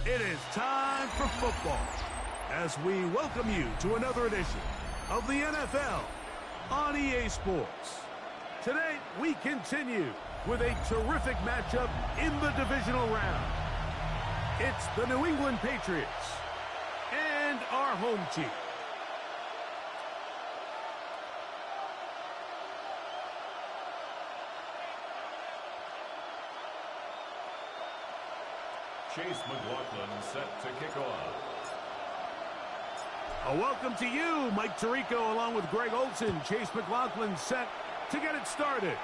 It is time for football as we welcome you to another edition of the NFL on EA Sports. Today, we continue with a terrific matchup in the divisional round. It's the New England Patriots and our home team. Chase McLaughlin set to kick off. A welcome to you, Mike Tirico, along with Greg Olson. Chase McLaughlin set to get it started.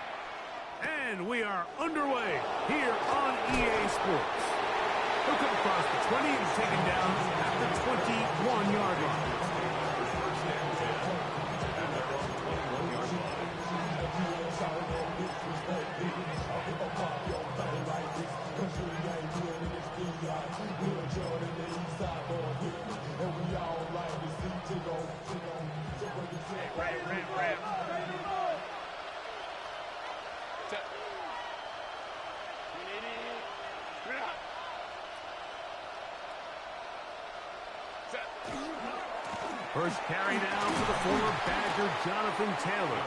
And we are underway here on EA Sports. He'll come across the 20 and taken down at the 21-yard line. First and 10 at their own 21-yard line. First carry down to the former Badger, Jonathan Taylor.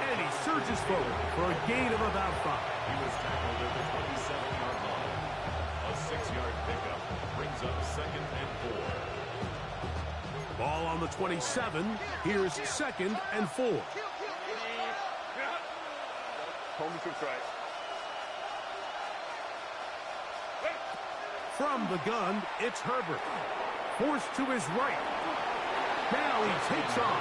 And he surges forward for a gain of about 5. He was tackled at the 27-yard line. A 6-yard pickup brings up 2nd and 4. Ball on the 27. Here's 2nd and 4. From the gun, it's Herbert. Forced to his right. Now he takes off.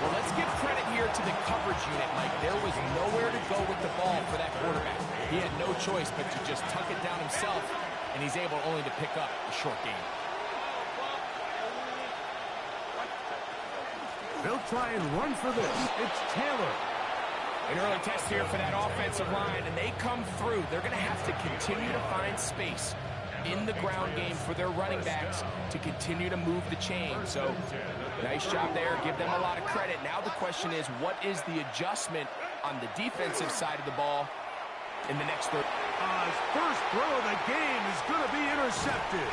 Well, let's give credit here to the coverage unit, Mike. There was nowhere to go with the ball for that quarterback. He had no choice but to just tuck it down himself, and he's able only to pick up a short gain. They'll try and run for this. It's Taylor. An early test here for that offensive line, and they come through. They're going to have to continue to find space in the ground game for their running backs to continue to move the chain. So, nice job there. Give them a lot of credit. Now the question is, what is the adjustment on the defensive side of the ball in the next third? His first throw of the game is going to be intercepted.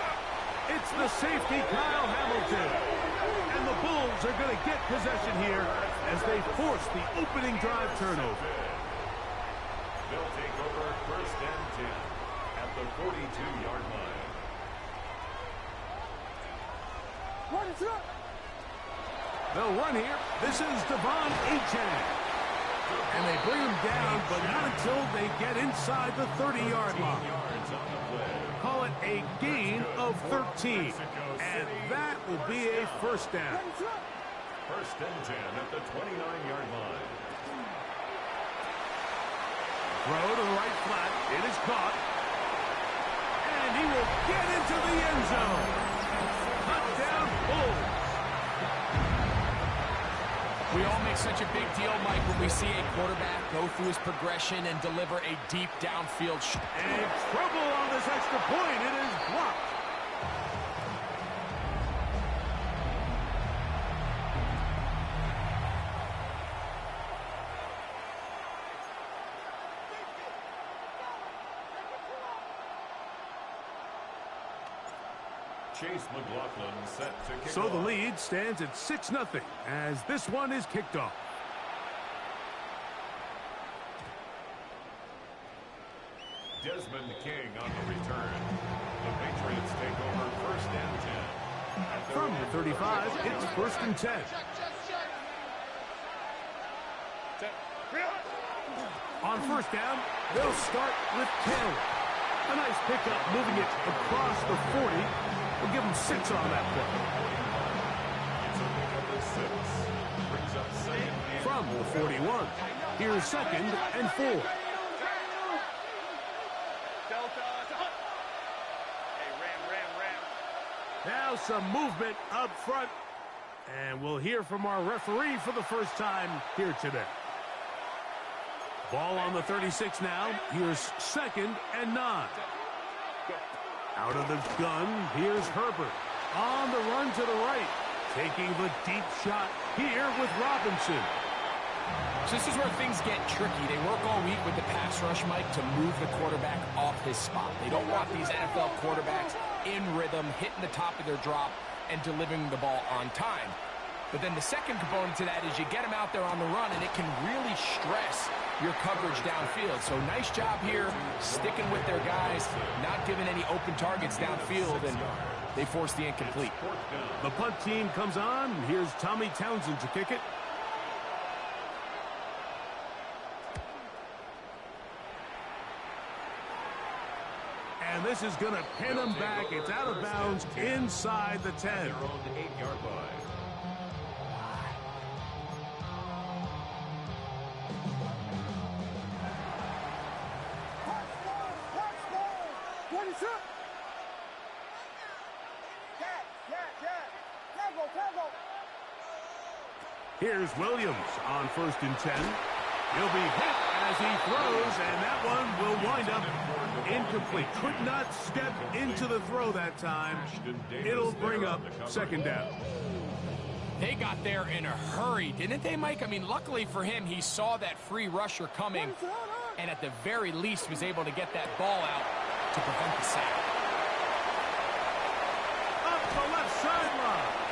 It's the safety, Kyle Hamilton. And the Bulls are going to get possession here as they force the opening drive turnover. They'll take over 1st and 10 at the 42-yard line. They'll run here. This is Devon Achane. And they bring him down, but not until they get inside the 30-yard line. Call it a gain of 13. And that will be a first down. 1st and 10 at the 29-yard line. Throw to the right flat. It is caught. And he will get into the end zone. Touchdown, Bulls. We all make such a big deal, Mike, when we see a quarterback go through his progression and deliver a deep downfield shot. And trouble on this extra point. It is blocked. Chase McLaughlin set to kick So off. the lead stands at 6-0 as this one is kicked off. Desmond King on the return. The Patriots take over 1st and 10. At their From own the 35, it's 1st and 10. On 1st down, they'll start with Taylor. A nice pickup, moving it across the 40. We'll give him 6 on that play. It's a pickup of 6. Brings up 2nd and From the 41, here's 2nd and 4. Now some movement up front. And we'll hear from our referee for the first time here today. Ball on the 36 now. Here's 2nd and 9. Out of the gun, here's Herbert. On the run to the right. Taking the deep shot here with Robinson. So this is where things get tricky. They work all week with the pass pass rush, Mike, to move the quarterback off his spot. They don't want these NFL quarterbacks in rhythm, hitting the top of their drop, and delivering the ball on time. But then the second component to that is you get them out there on the run, and it can really stress your coverage downfield. So nice job here, sticking with their guys, not giving any open targets downfield, and they force the incomplete. The punt team comes on. Here's Tommy Townsend to kick it. And this is going to pin him back. It's out of bounds inside the 10. Their own 8-yard line. Here's Williams on 1st and 10. He'll be hit as he throws, and that one will wind up incomplete. Could not step into the throw that time. It'll bring up 2nd down. They got there in a hurry, didn't they, Mike? I mean, luckily for him, he saw that free rusher coming, and at the very least was able to get that ball out to prevent the sack. Up the left sideline.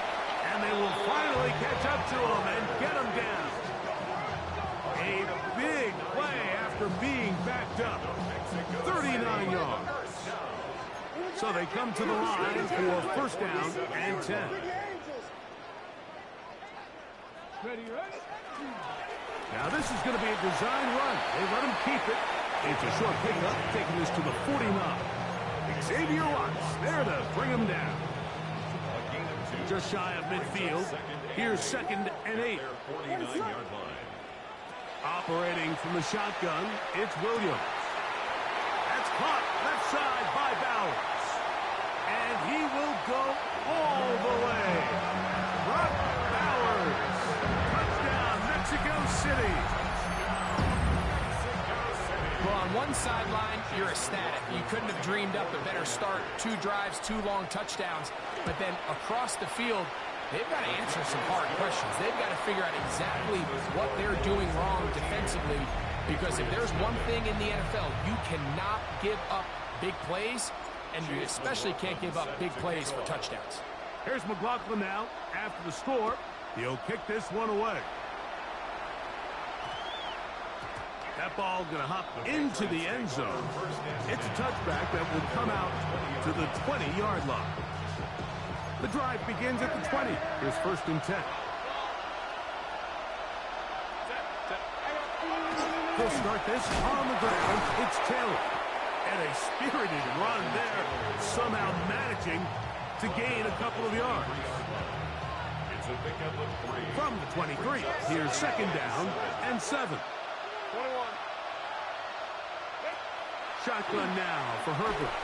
And they will finally catch up to him and get him down. A big play after being backed up. 39 yards. So they come to the line for 1st down and 10. Now this is going to be a design run. They let him keep it. It's a short pickup, taking this to the 49. Xavier Watts there to bring him down. Just shy of midfield. Here's 2nd and 8. 49-yard line. Operating from the shotgun, it's Williams. That's caught left side by Bowers. And he will go all the way. Brock Bowers. Touchdown, Mexico City. Well, on one sideline, you're ecstatic. You couldn't have dreamed up a better start. 2 drives, 2 long touchdowns. But then across the field, they've got to answer some hard questions. They've got to figure out exactly what they're doing wrong defensively. Because if there's one thing in the NFL, you cannot give up big plays, and you especially can't give up big plays for touchdowns. Here's McLaughlin now. After the score, he'll kick this one away. That ball going to hop into the end zone. It's a touchback that will come out to the 20-yard line. The drive begins at the 20. Here's 1st and 10. They'll start this on the ground. It's Taylor. And a spirited run there, somehow managing to gain a couple of yards. It's a pickup of 3. From the 23, here's 2nd down and 7. Shotgun now for Herbert.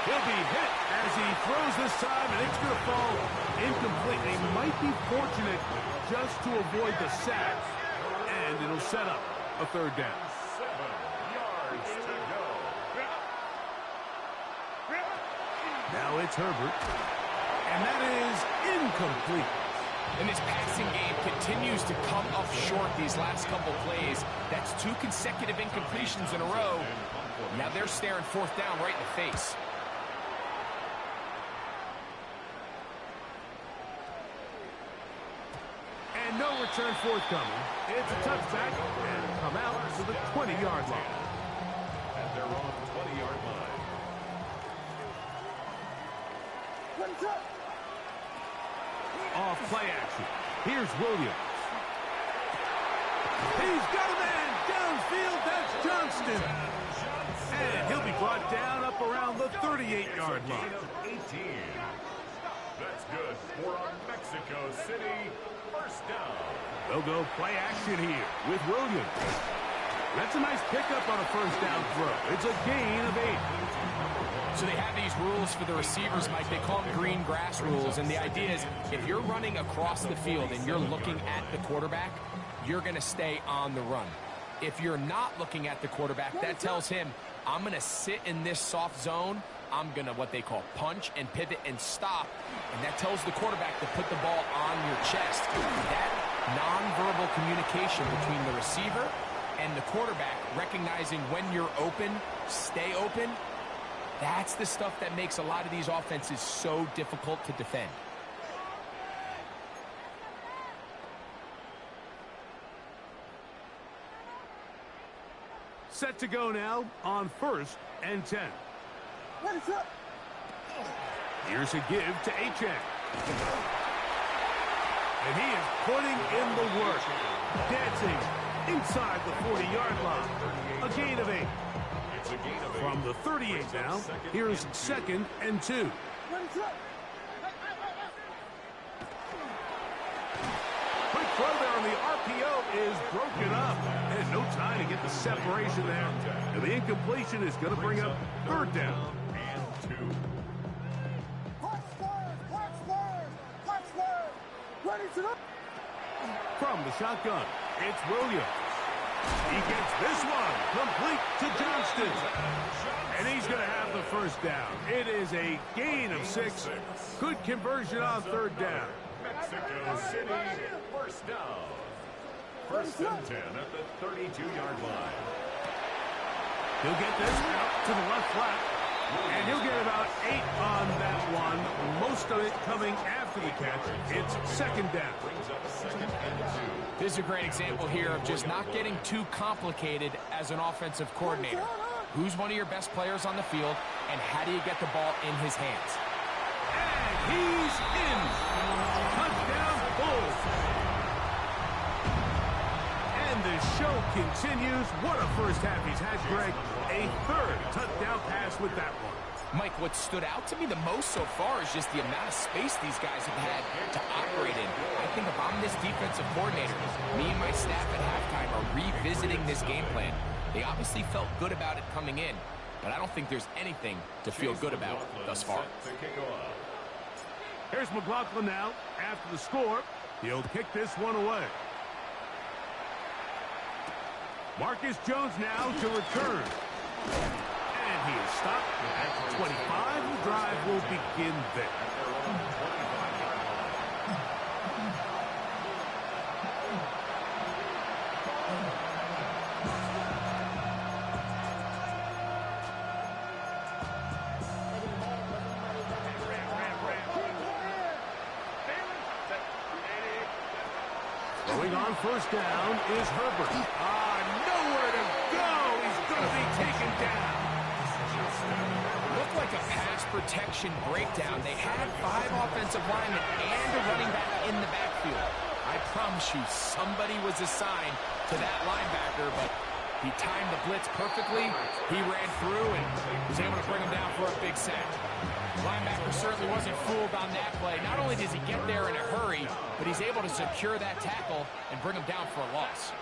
He'll be hit as he throws this time, and it's going to fall incomplete. They might be fortunate just to avoid the sack, and it'll set up a 3rd down. 7 yards to go. Now it's Herbert, and that is incomplete. And this passing game continues to come up short these last couple plays. That's 2 consecutive incompletions in a row. Now they're staring 4th down right in the face. And no return forthcoming. It's a touchback and come out to the 20-yard line. At their own 20-yard line. Off play action. Here's Williams. He's got a man downfield. That's Johnston. And he'll be brought down up around the 38-yard line. 18. That's good for a Mexico City 1st down. They'll go play action here with Williams. That's a nice pickup on a 1st down throw. It's a gain of 8. So they have these rules for the receivers, Mike. They call them green grass rules. And the idea is if you're running across the field and you're looking at the quarterback, you're going to stay on the run. If you're not looking at the quarterback, that tells him, I'm going to sit in this soft zone. I'm going to what they call punch and pivot and stop. And that tells the quarterback to put the ball on your chest. That nonverbal communication between the receiver and the quarterback recognizing when you're open, stay open, that's the stuff that makes a lot of these offenses so difficult to defend. Set to go now on 1st and 10. Here's a give to Achane. And he is putting in the work. Dancing inside the 40-yard line. A gain of 8. From the 38 now, here's 2nd and 2. Quick throw there on the RPO is broken up. And no time to get the separation there. And the incompletion is going to bring up 3rd down. And 2. From the shotgun, it's Williams. He gets this one complete to Johnston. And he's going to have the 1st down. It is a gain of 6. Good conversion on 3rd down. Mexico City, 1st down. 1st and 10 at the 32-yard line. He'll get this out to the left flat. And he'll get about 8 on that one. Most of it coming after the catch. It's 2nd down. Brings up 2nd and 2. This is a great example here of just not getting too complicated as an offensive coordinator. Who's one of your best players on the field, and how do you get the ball in his hands? And he's in. Touchdown, Bulls. And the show continues. What a first half he's had, Greg. A 3rd touchdown pass with that one. Mike, what stood out to me the most so far is just the amount of space these guys have had to operate in. I think if I'm this defensive coordinator, me and my staff at halftime are revisiting this game plan. They obviously felt good about it coming in, but I don't think there's anything to feel good about thus far. Here's McLaughlin now. After the score, he'll kick this one away. Marcus Jones now to return. And he is stopped at the 25. The drive will begin there. Going on 1st down is Herbert. Nowhere to go. He's going to be taken down. Looked like a pass protection breakdown. They had 5 offensive linemen and a running back in the backfield. I promise you, somebody was assigned to that linebacker, but he timed the blitz perfectly. He ran through and was able to bring him down for a big sack. Linebacker certainly wasn't fooled on that play. Not only does he get there in a hurry, but he's able to secure that tackle and bring him down for a loss.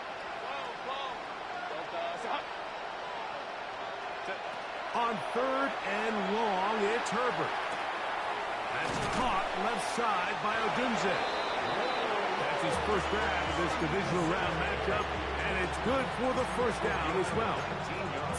On 3rd and long, it's Herbert. That's caught left side by Odunze. That's his 1st grab of this divisional round matchup, and it's good for the 1st down as well.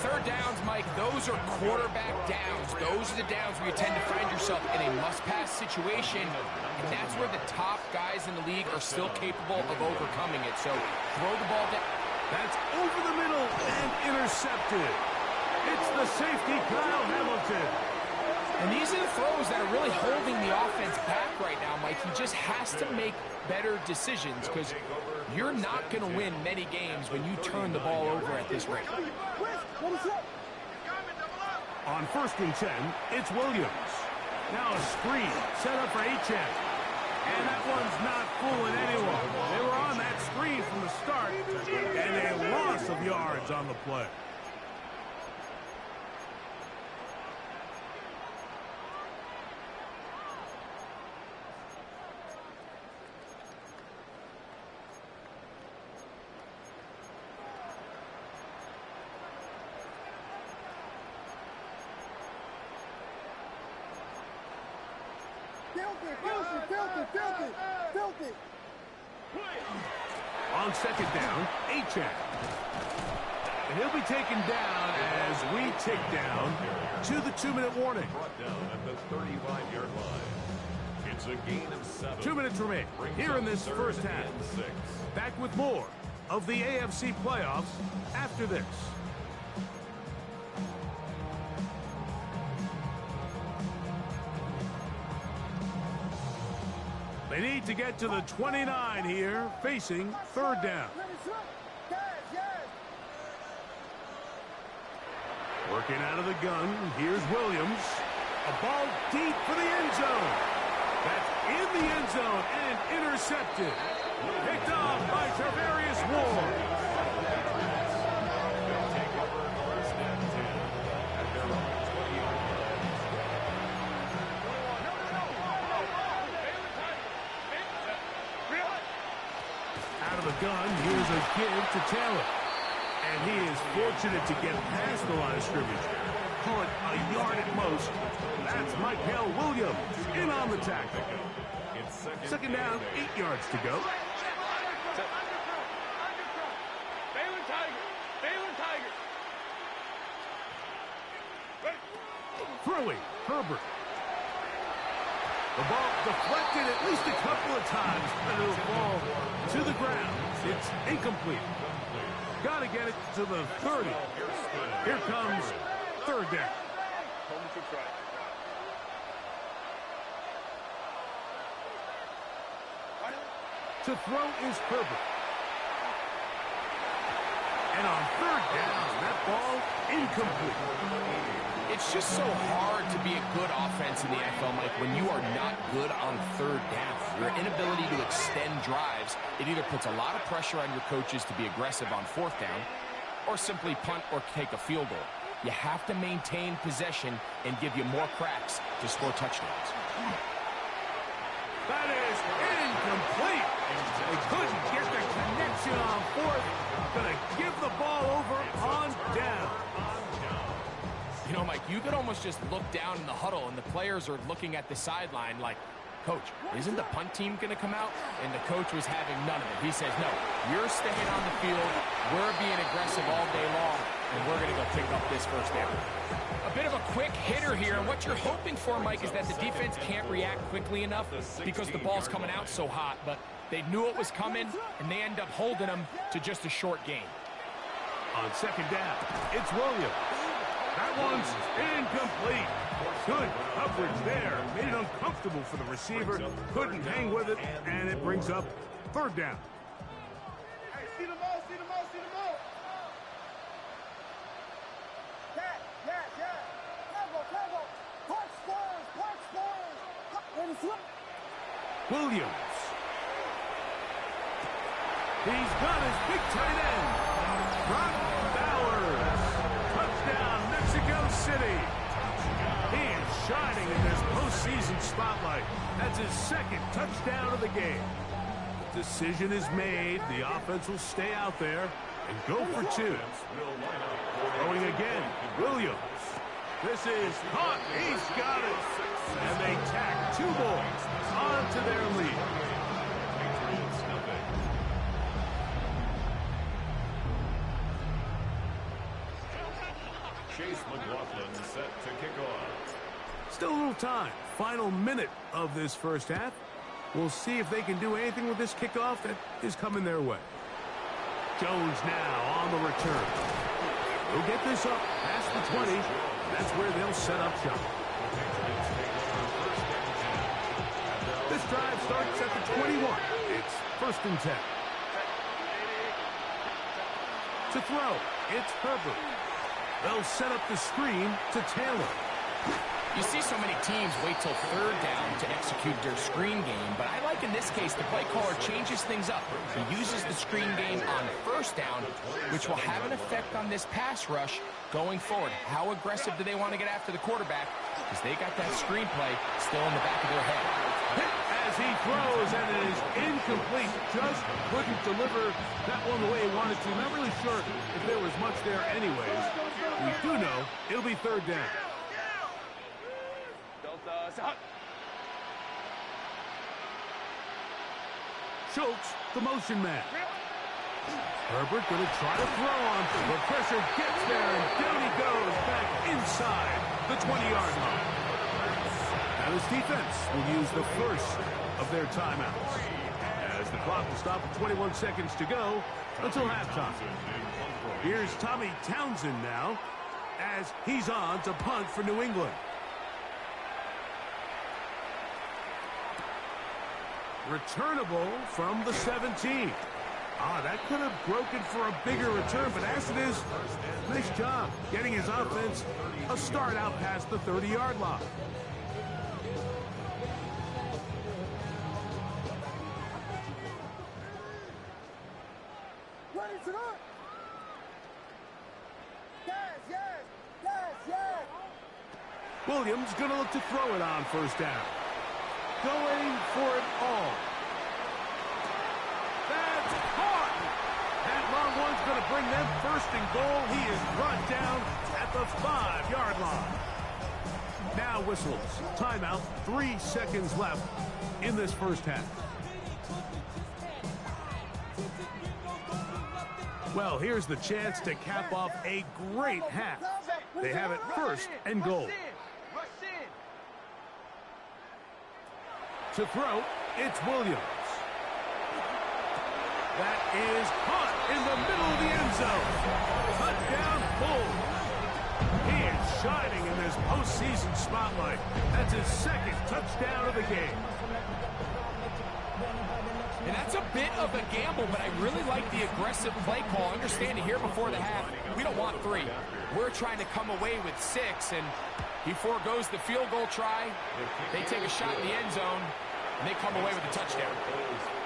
3rd downs, Mike, those are quarterback downs. Those are the downs where you tend to find yourself in a must-pass situation, and that's where the top guys in the league are still capable of overcoming it. So throw the ball down. That's over the middle and intercepted. It's the safety, Kyle Hamilton. And these are the throws that are really holding the offense back right now, Mike. He just has to make better decisions because you're not going to win many games when you turn the ball over at this rate. On 1st and 10, it's Williams. Now a screen set up for Achane. And that one's not fooling anyone. They were on that screen from the start, and a loss of yards on the play. Filthy. On 2nd down, Achane. And he'll be taken down as we tick down to the 2-minute warning. Brought down at the 35-yard line. It's a gain of 7. 2 minutes remain here in this 1st half. Back with more of the AFC playoffs after this. They need to get to the 29 here, facing third down. Working out of the gun, here's Williams. A ball deep for the end zone. That's in the end zone and intercepted. Picked off by Tarvarius Ward. Out of the gun, here's a give to Taylor. And he is fortunate to get past the line of scrimmage. Call it a yard at most. That's Michael Williams in on the tackle. Second down, 8 yards to go. Throwing, Herbert. The ball deflected at least a couple of times, but it'll fall to the ground. It's incomplete. Got to get it to the 30. Here comes third down. To throw is Herbert. And on third down, that ball incomplete. It's just so hard to be a good offense in the NFL, Mike, when you are not good on third down. Your inability to extend drives, it either puts a lot of pressure on your coaches to be aggressive on fourth down or simply punt or take a field goal. You have to maintain possession and give you more cracks to score touchdowns. That is incomplete. They couldn't get the connection on fourth. Gonna give the ball over on down. You know, Mike, you could almost just look down in the huddle and the players are looking at the sideline like, Coach, isn't the punt team going to come out? And the coach was having none of it. He says, no, you're staying on the field. We're being aggressive all day long, and we're going to go pick up this first down. A bit of a quick hitter here, and what you're hoping for, Mike, is that the defense can't react quickly enough because the ball's coming out so hot, but they knew it was coming, and they end up holding them to just a short gain. On second down, it's Williams. That one's incomplete. Good coverage there. Made it uncomfortable for the receiver. Couldn't hang with it, and it brings up third down. Hey, see the ball, see the ball, see the ball. Yeah. Tempo. Punch scores. Williams. He's got his big tight end. Brock Bowers. Touchdown, Mexico City. He is shining in this postseason spotlight. That's his second touchdown of the game. The decision is made. The offense will stay out there and go for two. Throwing again, Williams. This is caught. He's got it. And they tack two boys onto their lead. Set to kick off. Still a little time. Final minute of this first half. We'll see if they can do anything with this kickoff that is coming their way. Jones now on the return. He'll get this up past the 20. That's where they'll set up shop. This drive starts at the 21. It's 1st and 10. To throw, it's Herbert. They'll set up the screen to Taylor. You see so many teams wait till third down to execute their screen game, but I like in this case the play caller changes things up. He uses the screen game on first down, which will have an effect on this pass rush going forward. How aggressive do they want to get after the quarterback? Because they got that screen play still in the back of their head. Hit as he throws, and it is incomplete. Just couldn't deliver that one the way he wanted to. Not really sure if there was much there anyways. We do know it'll be third down. Schultz, the motion man. Herbert going to try to throw on. The pressure gets there, and down he goes back inside the 20-yard line. Now this defense will use the first of their timeouts. As The clock will stop with 21 seconds to go until halftime. Here's Tommy Townsend now as he's on to punt for New England. Returnable from the 17. That could have broken for a bigger return, but as it is, nice job getting his offense a start out past the 30-yard line. Williams going to look to throw it on first down. Going for it all. That's caught. That long one's going to bring them first and goal. He is brought down at the 5-yard line. Now whistles. Timeout. 3 seconds left in this first half. Well, here's the chance to cap off a great half. They have it first and goal. To throw, it's Williams. That is caught in the middle of the end zone. Touchdown, Bull. He is shining in this postseason spotlight. That's his second touchdown of the game. And that's a bit of a gamble, but I really like the aggressive play call. Understanding here before the half, we don't want 3. We're trying to come away with 6, and he forgoes the field goal try. They take a shot in the end zone, and they come away with a touchdown.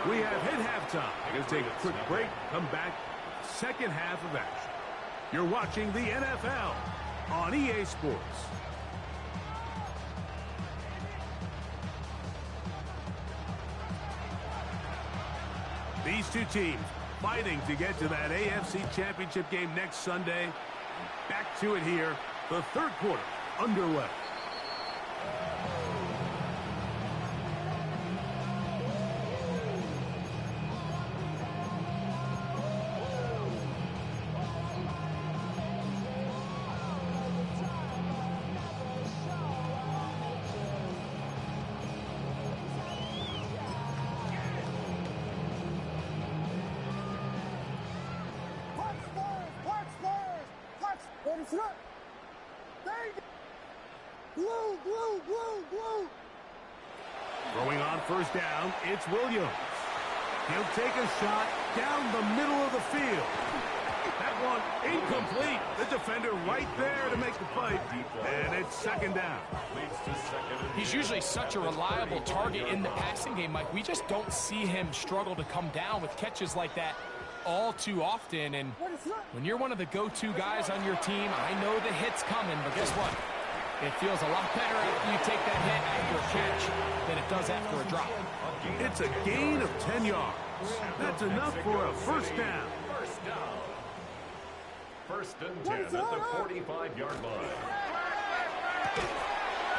We have hit halftime. We're going to take a quick break, come back, second half of action. You're watching the NFL on EA Sports. These two teams fighting to get to that AFC Championship game next Sunday. Back to it here, the third quarter underway. Throwing on first down, it's Williams. He'll take a shot down the middle of the field. That one incomplete. The defender right there to make the play. And it's second down. He's usually such a reliable target in the passing game, Mike. We just don't see him struggle to come down with catches like that all too often. And when you're one of the go-to guys on your team, I know the hit's coming, but guess what? It feels a lot better after you take that hit after a catch than it does after a drop. It's a gain of 10 yards. That's enough for a first down. First and 10 at the 45-yard line.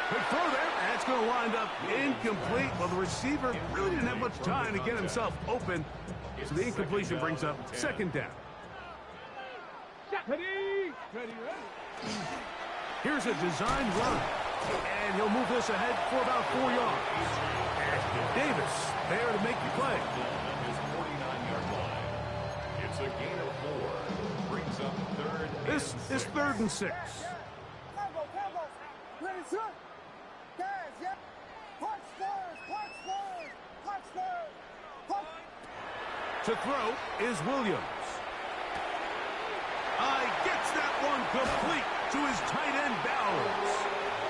Quick throw there. That's going to wind up incomplete. Well, the receiver really didn't have much time to get himself open. So the incompletion brings up second down. Here's a design run. And he'll move this ahead for about 4 yards. Davis there to make the play. His 49-yard line. It's a gain of 4. Brings up third. This is 3rd and 6. To throw is Williams. Gets that one complete to his tight end Bowers.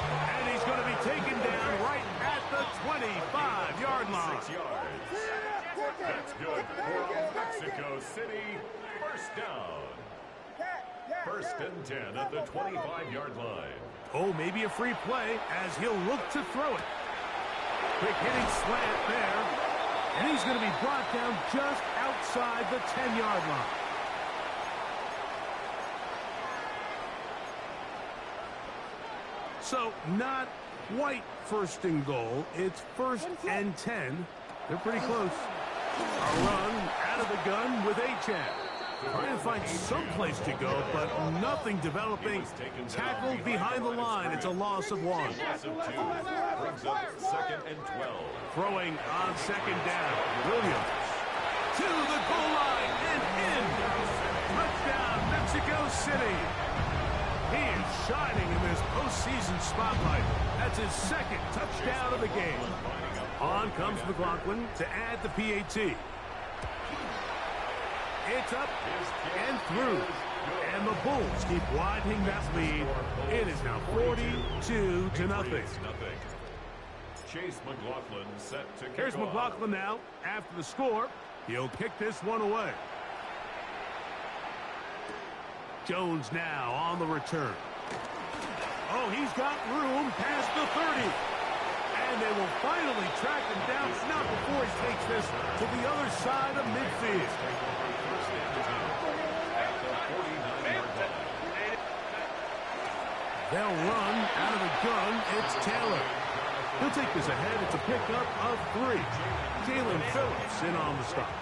And he's going to be taken down right at the 25-yard line. 6 yards. That's good for Mexico City. First down. First and 10 at the 25-yard line. Oh, maybe a free play as he'll look to throw it. Quick hitting slant there. And he's going to be brought down just outside the 10-yard line. So not quite first and goal. It's first and 10. They're pretty close. A run out of the gun with Achane. Trying to find some place to go, but nothing developing. Tackled behind the line. It's a loss of 1. Loss of 2. Brings up second and 12. Throwing on second down. Williams. to the goal line and in. Touchdown, Mexico City. He is shining in this postseason spotlight. That's his second touchdown of the game. On comes McLaughlin to add the PAT. It's up and through. And the Bulls keep widening that lead. It is now 42-0. Chase McLaughlin set to kick Here's off. McLaughlin now after the score. He'll kick this one away. Jones now on the return. Oh, he's got room past the 30. And they will finally track him down, not before he takes this to the other side of midfield. They'll run out of the gun. It's Taylor. He'll take this ahead. It's a pickup of 3. Jalen Phillips in on the stop.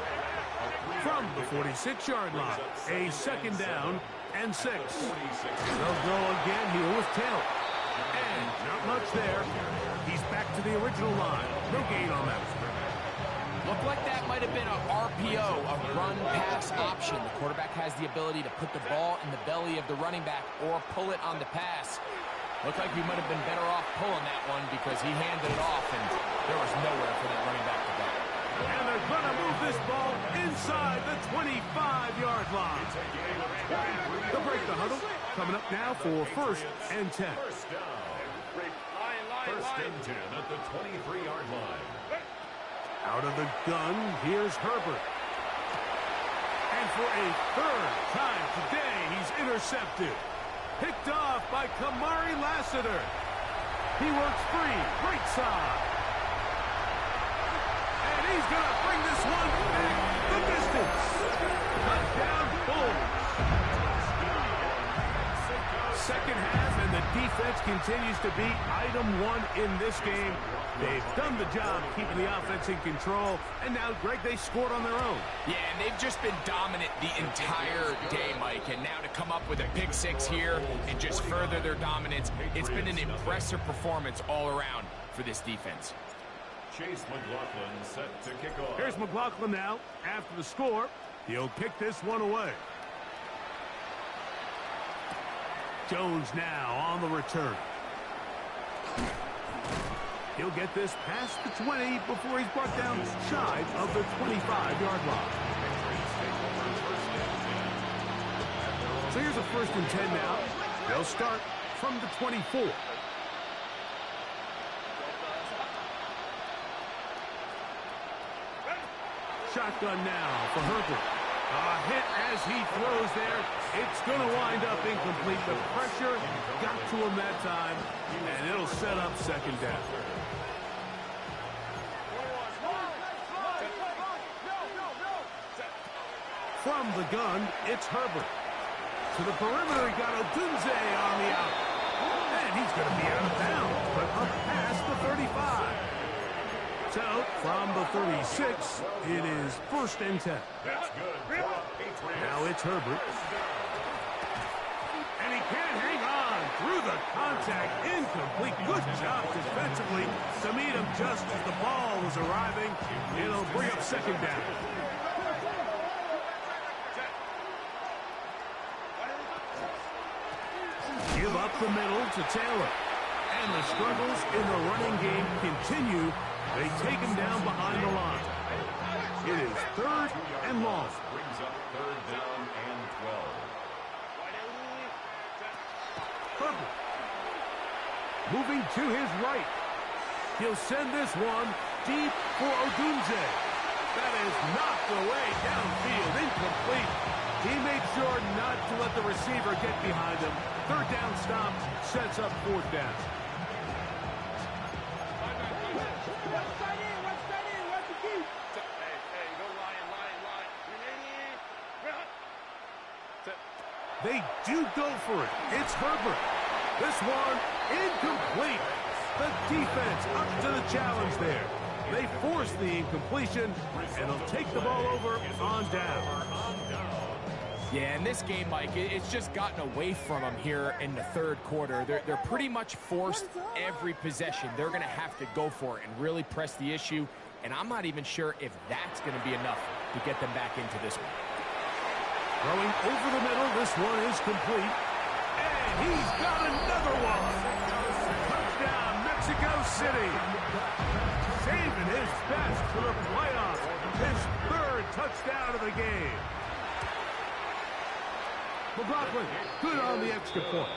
From the 46-yard line, a second down and 6. They'll go again here with Taylor. And not much there. He's back to the original line. No gain on that. Looked like that might have been a RPO, a run-pass option. The quarterback has the ability to put the ball in the belly of the running back or pull it on the pass. Looked like we might have been better off pulling that one because he handed it off, and there was nowhere for that running back to go. And they're going to move this ball inside the 25-yard line. They'll break the huddle. Coming up now for 1st and 10. First down. First and 10 at the 23-yard line. Out of the gun, here's Herbert. And for a 3rd time today, he's intercepted. Picked off by Kamari Lassiter. He works free, right side. And he's going to bring this one back the distance. Touchdown, Bulls. Second half, and the defense continues to be item 1 in this game. They've done the job keeping the offense in control, and now, Greg, they scored on their own. Yeah, and they've just been dominant the entire day, Mike, and now to come up with a pick 6 here and just further their dominance, it's been an impressive performance all around for this defense. Chase McLaughlin set to kick off. Here's McLaughlin now after the score. He'll kick this one away. Jones now on the return. He'll get this past the 20 before he's brought down shy of the 25-yard line. So here's a 1st and 10 now. They'll start from the 24. Shotgun now for Herbert. A hit as he throws there. It's going to wind up incomplete. The pressure got to him that time, and it'll set up 2nd down. From the gun, it's Herbert. To the perimeter, he got Odunze on the out. And he's going to be out of bounds, but up past the 35. So, from the 36, it is 1st and 10. That's good. Now it's Herbert. And he can't hang on through the contact. Incomplete. Good job defensively to meet him just as the ball was arriving. It'll bring up 2nd down. Give up the middle to Taylor. And the struggles in the running game continue. They take him down behind the line. It is 3rd and long. Brings up 3rd down and 12. Herbert. Moving to his right. He'll send this one deep for Odunze. That is knocked away downfield. Incomplete. He made sure not to let the receiver get behind him. 3rd down stop sets up 4th down. They do go for it. It's Herbert. This one incomplete. The defense up to the challenge there. They force the incompletion, and they'll take the ball over on down. Yeah, in this game, Mike, it's just gotten away from them here in the 3rd quarter. They're pretty much forced every possession. They're going to have to go for it and really press the issue, and I'm not even sure if that's going to be enough to get them back into this one. Throwing over the middle, this one is complete. And he's got another one. Touchdown, Mexico City. Saving his best for the playoffs. His third touchdown of the game. McLaughlin, good on the extra point.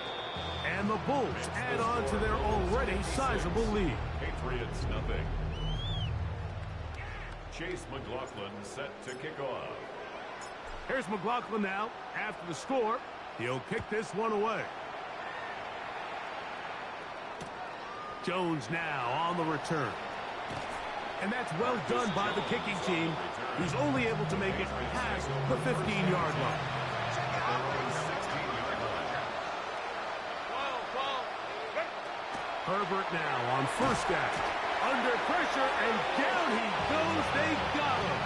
And the Bulls add on to their already sizable lead. Patriots nothing. Chase McLaughlin set to kick off. Here's McLaughlin now. After the score, he'll kick this one away. Jones now on the return. And that's well done by the kicking team, who's only able to make it past the 15-yard line. Herbert now on first down. Under pressure, and down he goes. They got him.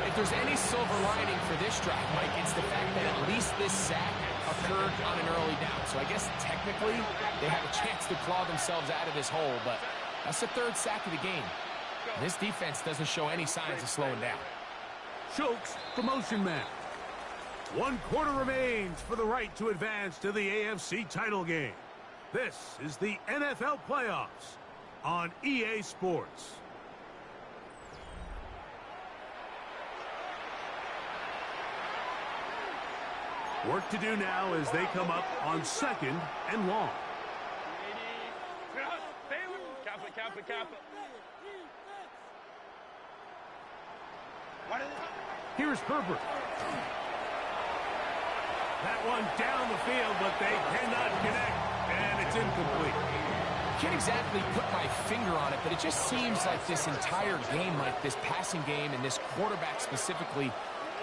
If there's any silver lining for this drive, Mike, it's the fact that at least this sack occurred on an early down. So I guess technically they have a chance to claw themselves out of this hole, but that's the third sack of the game. This defense doesn't show any signs of slowing down. Schultz, the motion man. 1 quarter remains for the right to advance to the AFC title game. This is the NFL playoffs on EA Sports. Work to do now as they come up on 2nd and long. Here's Herbert. That one down the field, but they cannot connect, and it's incomplete. Can't exactly put my finger on it, but it just seems like this entire game, like this passing game and this quarterback specifically,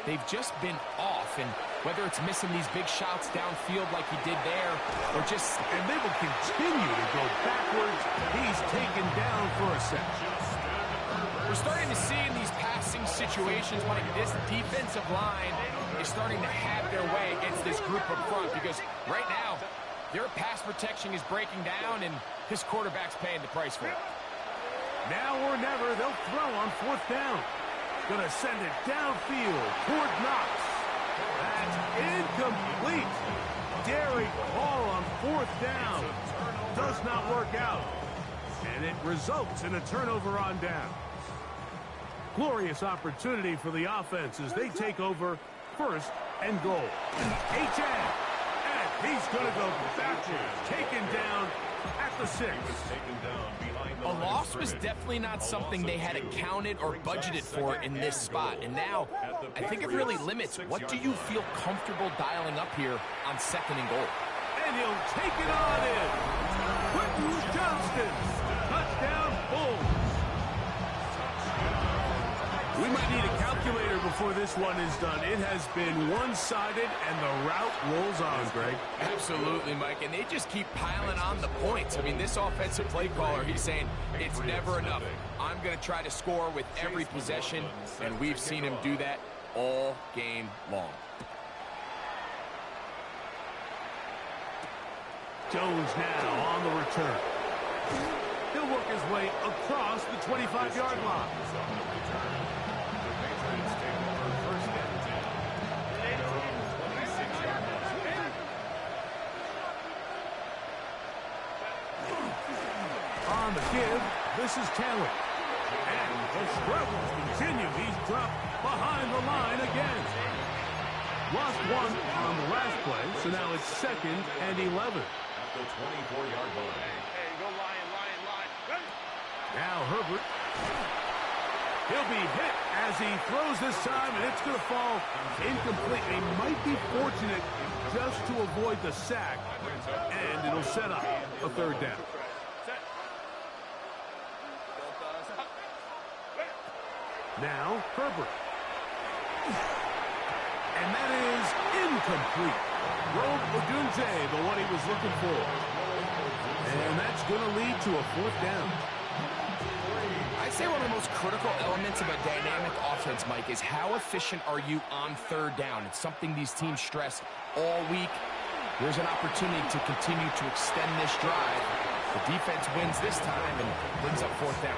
they've just been off. And whether it's missing these big shots downfield like he did there, or just... And they will continue to go backwards. He's taken down for a sack. We're starting to see in these passing situations, Mike, this defensive line is starting to have their way against this group up front, because right now, their pass protection is breaking down, and his quarterback's paying the price for it. Now or never, they'll throw on 4th down. Gonna send it downfield toward Knox. That's incomplete. Daring call on 4th down. Does not work out. And it results in a turnover on down. Glorious opportunity for the offense as they take over 1st and goal. HN. And he's going to go backwards. Taken down at the 6. A loss was definitely not something they had accounted or budgeted for in this spot. And now, I think it really limits what do you feel comfortable dialing up here on 2nd and goal. And he'll take it on in. Quentin Johnston. Touchdown, Bulls. We might need a calculator before this one is done. It has been one-sided, and the route rolls on, Greg. Absolutely, Mike, and they just keep piling on the points. I mean, this offensive play caller, he's saying it's never enough. I'm going to try to score with every possession, and we've seen him do that all game long. Jones now on the return. He'll work his way across the 25-yard line. On the give, this is Taylor. And the struggles continue. He's dropped behind the line again. Lost one on the last play, so now it's 2nd and 11. At the 24-yard line. Hey, go Lion. Now Herbert. He'll be hit as he throws this time, and it's going to fall incomplete. They might be fortunate just to avoid the sack, and it'll set up a 3rd down. Now, Herbert. And that is incomplete. Rogue Odunze, the one he was looking for. And that's going to lead to a 4th down. I'd say one of the most critical elements of a dynamic offense, Mike, is how efficient are you on 3rd down? It's something these teams stress all week. There's an opportunity to continue to extend this drive The defense wins this time and brings up fourth down.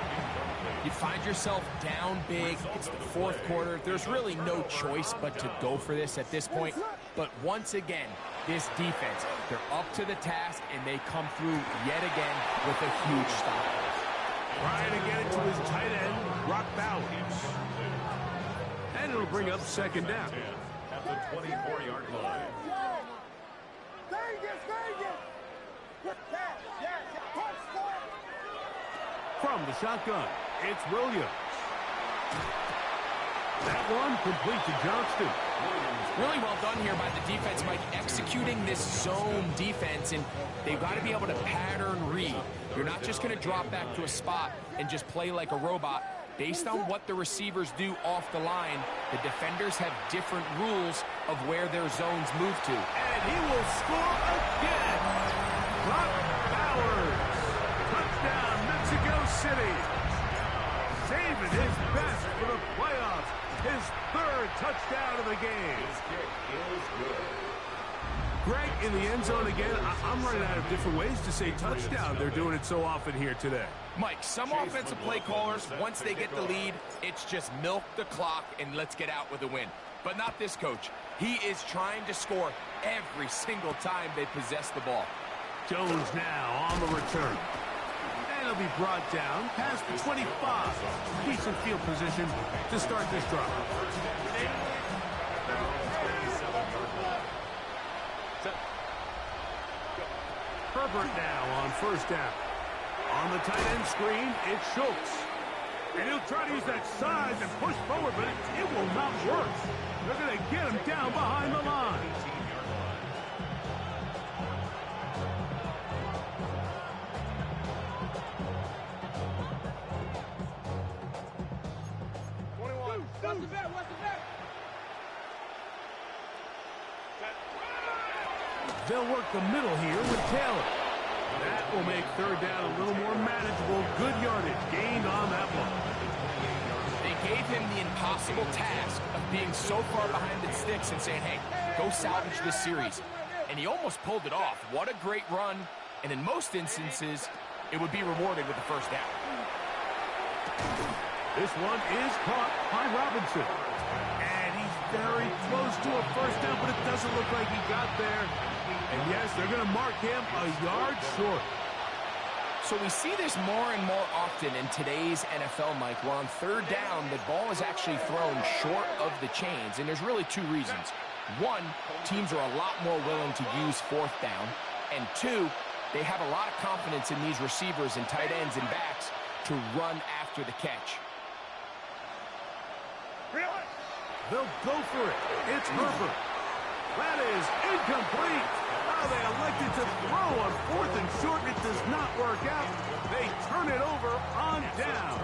You find yourself down big. It's the fourth quarter. There's really no choice but to go for this at this point. But once again, this defense, they're up to the task, and they come through yet again with a huge stop. Trying to get it to his tight end, Brock Bowers. And it'll bring up second down. At the 24-yard line. From the shotgun, it's Williams. That one complete to Johnston. Really well done here by the defense, Mike, executing this zone defense, and they've got to be able to pattern read. You're not just going to drop back to a spot and just play like a robot. Based on what the receivers do off the line, the defenders have different rules of where their zones move to. And he will score again. Brock Bowers. Touchdown, Mexico City. Saving his best for the playoffs. His third touchdown of the game. His kick is good. Greg, in the end zone again. I'm running out of different ways to say touchdown. They're doing it so often here today. Mike, some offensive play callers, once they get the lead, it's just milk the clock and let's get out with a win. But not this coach. He is trying to score every single time they possess the ball. Jones now on the return. And he'll be brought down past the 25. Decent field position to start this drive. Herbert now on first down. On the tight end screen, it's Schultz. And he'll try to use that size and push forward, but it will not work. They're going to get him down behind the line. They'll work the middle here with Taylor. That will make third down a little more manageable. Good yardage gained on that one. They gave him the impossible task of being so far behind the sticks and saying, hey, go salvage this series. And he almost pulled it off. What a great run. And in most instances, it would be rewarded with the first down. This one is caught by Robinson. And he's very close to a first down, but it doesn't look like he got there. And yes, they're going to mark him a yard short. So we see this more and more often in today's NFL, Mike, where on third down, the ball is actually thrown short of the chains. And there's really two reasons. One, teams are a lot more willing to use fourth down. And two, they have a lot of confidence in these receivers and tight ends and backs to run after the catch. They'll go for it. It's Herbert. That is incomplete. Oh, they elected to throw on fourth and short. It does not work out. They turn it over on down.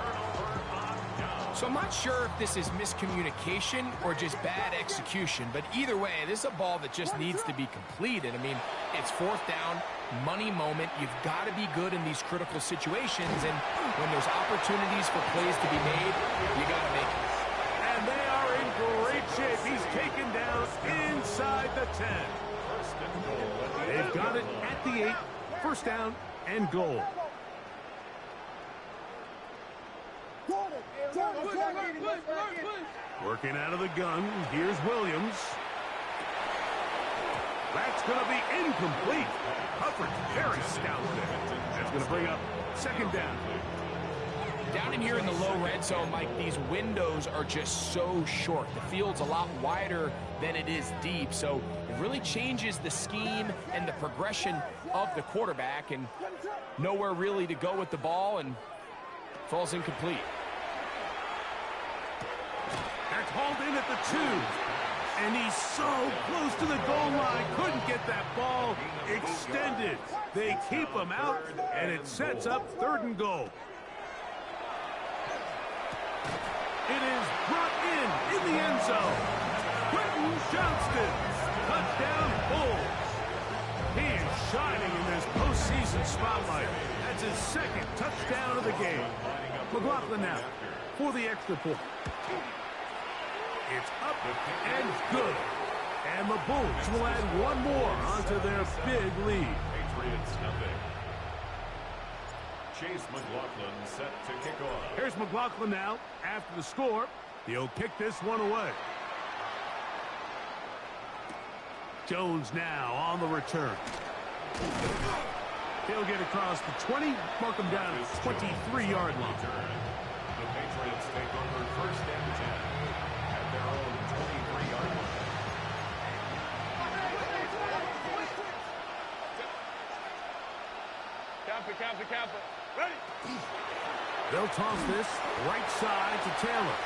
So I'm not sure if this is miscommunication or just bad execution, but either way, this is a ball that just needs to be completed. I mean, it's fourth down, money moment. You've got to be good in these critical situations, and when there's opportunities for plays to be made, you got to make it. And they are in great shape. He's taken down inside the 10. They've got it at the 8. First down and goal. Working out of the gun. Here's Williams. That's going to be incomplete. Hubbard very stout there. That's going to bring up second down. Down in here in the low red zone, Mike, these windows are just so short. The field's a lot wider than it is deep, so it really changes the scheme and the progression of the quarterback, and nowhere really to go with the ball, and falls incomplete. That's hauled in at the 2. And he's so close to the goal line. Couldn't get that ball extended. They keep him out, and it sets up third and goal. It is brought in the end zone. Quentin Johnston, touchdown Bulls. He is shining in this postseason spotlight. That's his second touchdown of the game. McLaughlin now for the extra point. It's up and good. And the Bulls will add one more onto their big lead. Patriots nothing. Chase McLaughlin set to kick off. Here's McLaughlin now. After the score, he'll kick this one away. Jones now on the return. He'll get across the 20, mark him down at 23-yard line. The Patriots take over 1st and 10 at their own 23-yard line. Count it. Ready. They'll toss this right side to Taylor.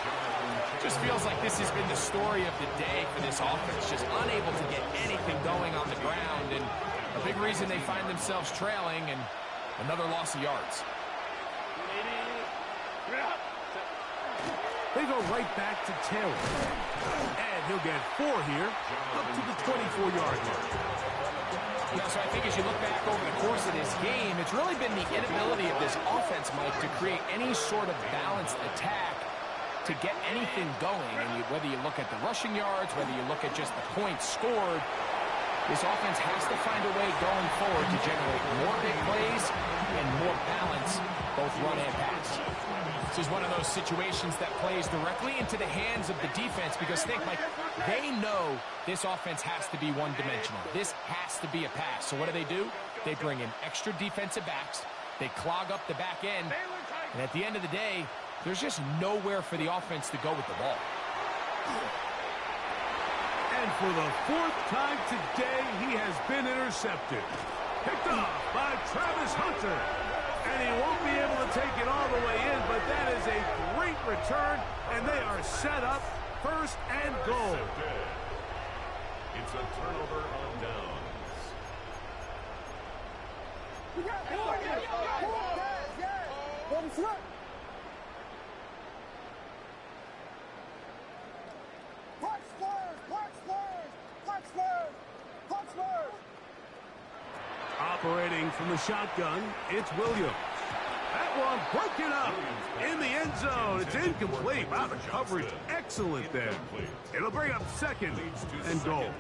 Just feels like this has been the story of the day for this offense. Just unable to get anything going on the ground. And a big reason they find themselves trailing and another loss of yards. They go right back to Taylor. And he'll get 4 here, up to the 24-yard line. Yeah, so I think as you look back over the course of this game, it's really been the inability of this offense, Mike, to create any sort of balanced attack to get anything going. And whether you look at the rushing yards, whether you look at just the points scored, this offense has to find a way going forward to generate more big plays and more balance, both run and pass. This is one of those situations that plays directly into the hands of the defense because think, Mike, they know this offense has to be one-dimensional. This has to be a pass. So what do? They bring in extra defensive backs. They clog up the back end. And at the end of the day, there's just nowhere for the offense to go with the ball. And for the 4th time today, he has been intercepted. Picked off by Travis Hunter. And he won't be able to take it all the way in, but that is a great return, and they are set up 1st and goal. It's a turnover on downs. Operating from the shotgun, it's Williams. That one broken up in the end zone. It's incomplete. Wow, the coverage excellent there. It'll bring up 2nd and goal.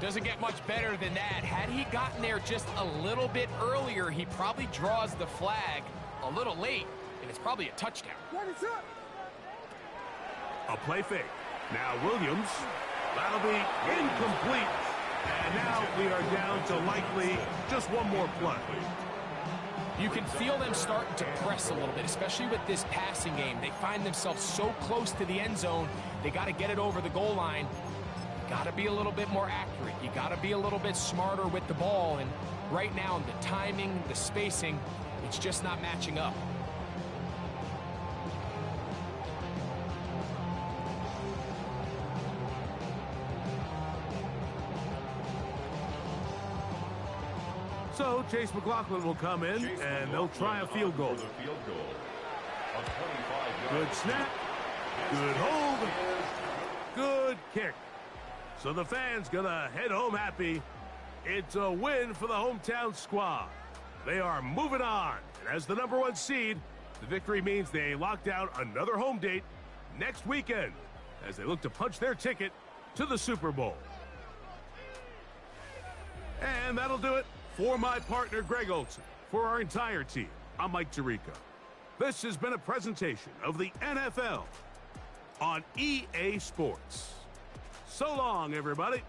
Doesn't get much better than that. Had he gotten there just a little bit earlier, he probably draws the flag a little late, and it's probably a touchdown. A play fake. Now Williams. That'll be incomplete. And now we are down to likely just one more play. You can feel them starting to press a little bit, especially with this passing game. They find themselves so close to the end zone, they got to get it over the goal line. You got to be a little bit more accurate. You got to be a little bit smarter with the ball. And right now, the timing, the spacing, it's just not matching up. So Chase McLaughlin will come in, and they'll try a field goal. Good snap, good hold, good kick. So the fans gonna head home happy. It's a win for the hometown squad. They are moving on, and as the #1 seed, the victory means they lock down another home date next weekend as they look to punch their ticket to the Super Bowl. And that'll do it. For my partner, Greg Olson, for our entire team, I'm Mike Tirico. This has been a presentation of the NFL on EA Sports. So long, everybody.